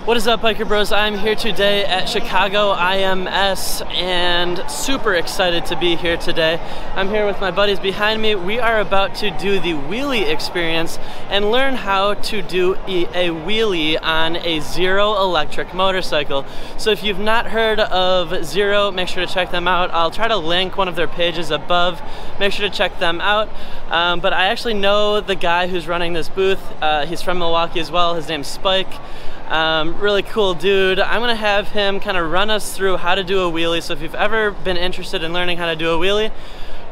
What is up, Biker Bros? I'm here today at Chicago IMS and super excited to be here today. I'm here with my buddies behind me. We are about to do the wheelie experience and learn how to do a wheelie on a Zero electric motorcycle. So if you've not heard of Zero, make sure to check them out. I'll try to link one of their pages above. Make sure to check them out. But I actually know the guy who's running this booth. He's from Milwaukee as well. His name's Spike. Really cool dude. I'm gonna have him kind of run us through how to do a wheelie. So if you've ever been interested in learning how to do a wheelie,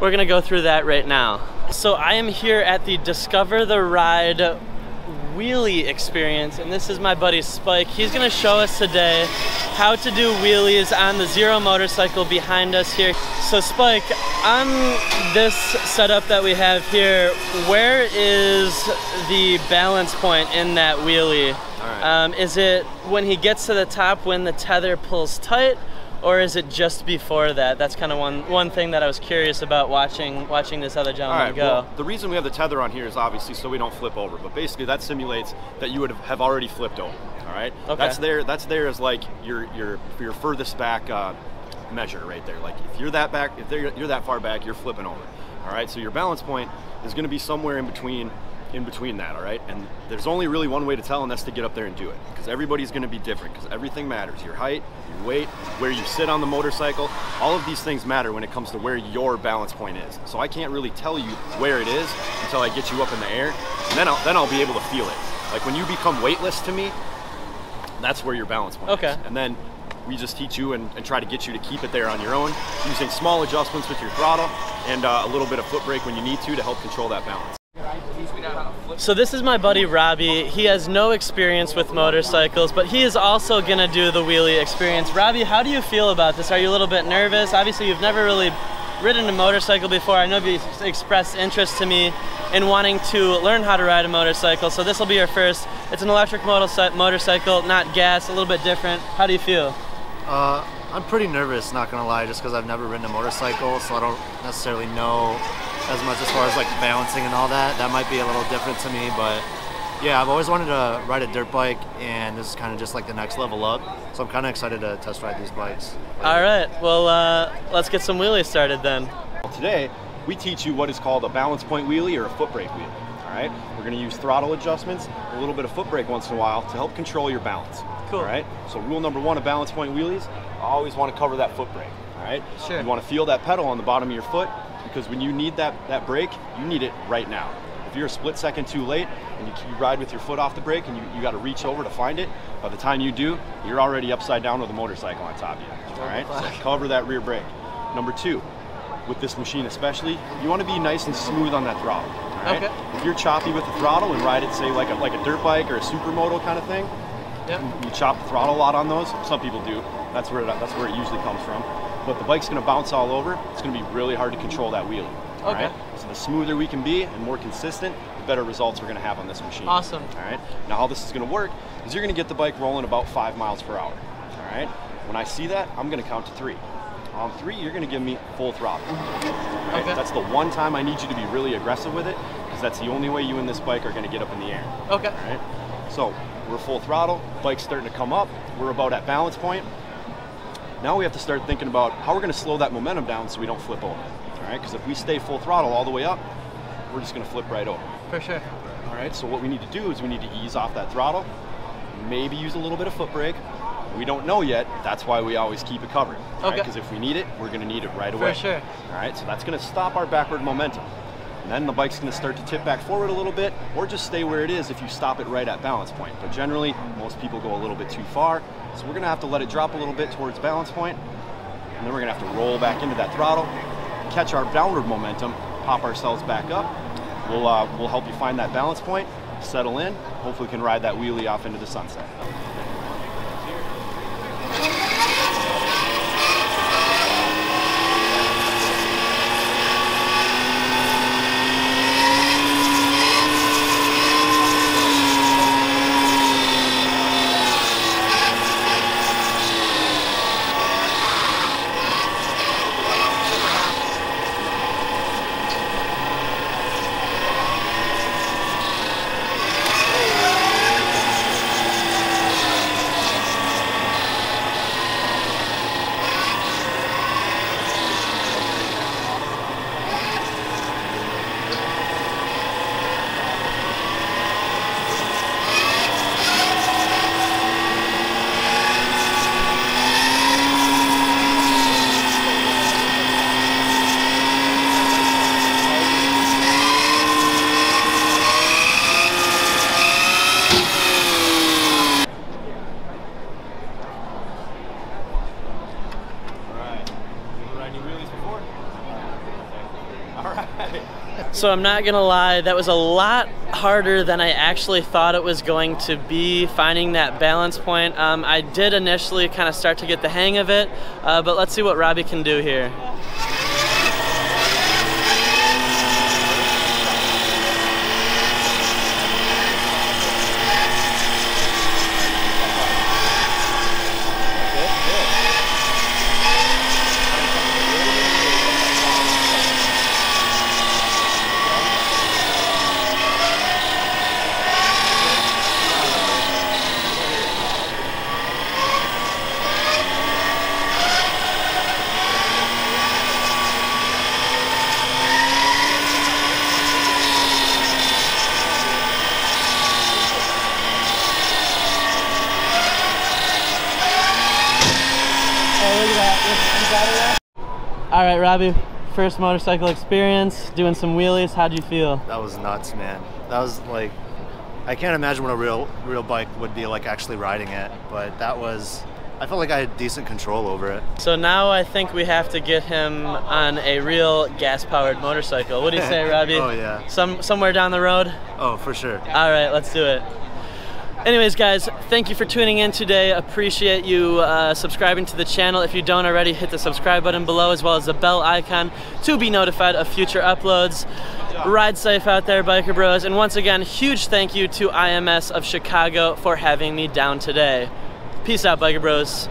we're gonna go through that right now. So I am here at the Discover the Ride wheelie experience, and this is my buddy Spike. He's gonna show us today how to do wheelies on the Zero motorcycle behind us here. So Spike, on this setup that we have here, where is the balance point in that wheelie? Is it when he gets to the top when the tether pulls tight, or is it just before that? That's kind of one thing that I was curious about watching this other gentleman go. Well, the reason we have the tether on here is obviously so we don't flip over, but basically that simulates that you would have already flipped over. All right, okay. That's there as like your furthest back measure right there. Like if you're that back, if you're that far back, you're flipping over. All right, so your balance point is going to be somewhere in between that, all right? And there's only really one way to tell, and that's to get up there and do it, because everybody's going to be different, because everything matters. Your height, your weight, where you sit on the motorcycle, all of these things matter when it comes to where your balance point is. So I can't really tell you where it is until I get you up in the air, and then I'll be able to feel it. Like when you become weightless to me, that's where your balance point is. And then we just teach you and try to get you to keep it there on your own, using small adjustments with your throttle and a little bit of foot brake when you need to help control that balance. So this is my buddy Robbie. He has no experience with motorcycles, but he is also gonna do the wheelie experience. Robbie, how do you feel about this? Are you a little bit nervous? Obviously you've never really ridden a motorcycle before. I know you've expressed interest to me in wanting to learn how to ride a motorcycle, so this will be your first. It's an electric motorcycle, not gas, a little bit different. How do you feel? I'm pretty nervous, not gonna lie, just because I've never ridden a motorcycle, so I don't necessarily know as much as far as like balancing and all that. That might be a little different to me, but yeah, I've always wanted to ride a dirt bike, and this is kind of just like the next level up, so I'm kind of excited to test ride these bikes. All right, well, let's get some wheelies started then. Today, we teach you what is called a balance point wheelie or a foot brake wheelie. All right, we're going to use throttle adjustments, a little bit of foot brake once in a while to help control your balance. Cool. All right, so rule number one of balance point wheelies, I always want to cover that foot brake. All right, sure. You want to feel that pedal on the bottom of your foot, because when you need that brake, you need it right now. If you're a split second too late and you ride with your foot off the brake and you got to reach over to find it, by the time you do, you're already upside down with a motorcycle on top of you. All right, so cover that rear brake. Number two, with this machine especially, you want to be nice and smooth on that throttle. All right? Okay. If you're choppy with the throttle and ride it, say like a dirt bike or a supermoto kind of thing, you chop the throttle a lot on those. Some people do. That's where it usually comes from. But the bike's going to bounce all over. It's going to be really hard to control that wheelie. All right? So the smoother we can be and more consistent, the better results we're going to have on this machine. Awesome. All right. Now how this is going to work is you're going to get the bike rolling about 5 miles per hour. All right. When I see that, I'm going to count to 3. On 3, you're going to give me full throttle. Right? That's the one time I need you to be really aggressive with it, because that's the only way you and this bike are going to get up in the air. Okay. All right. So we're full throttle. Bike's starting to come up. We're about at balance point. Now we have to start thinking about how we're going to slow that momentum down so we don't flip over. All right, because if we stay full throttle all the way up, we're just going to flip right over. For sure. All right, so what we need to do is we need to ease off that throttle, maybe use a little bit of foot brake. We don't know yet. That's why we always keep it covered. Okay. Because if we need it, we're going to need it right away. For sure. All right, so that's going to stop our backward momentum. And then the bike's going to start to tip back forward a little bit, or just stay where it is if you stop it right at balance point. But generally, most people go a little bit too far. So we're going to have to let it drop a little bit towards balance point, and then we're going to have to roll back into that throttle, catch our downward momentum, pop ourselves back up. We'll help you find that balance point, settle in, hopefully we can ride that wheelie off into the sunset. So I'm not gonna lie, that was a lot harder than I actually thought it was going to be, finding that balance point. I did initially kind of start to get the hang of it, but let's see what Robbie can do here. All right, Robbie, first motorcycle experience, doing some wheelies. How'd you feel? That was nuts, man. That was like, I can't imagine what a real bike would be like actually riding it, but that was, I felt like I had decent control over it. So now I think we have to get him on a real gas-powered motorcycle. What do you say, Robbie? Oh yeah. Somewhere down the road? Oh, for sure. All right, let's do it. Anyways, guys, thank you for tuning in today. Appreciate you subscribing to the channel. If you don't already, hit the subscribe button below as well as the bell icon to be notified of future uploads. Ride safe out there, biker bros. And once again, huge thank you to IMS of Chicago for having me down today. Peace out, biker bros.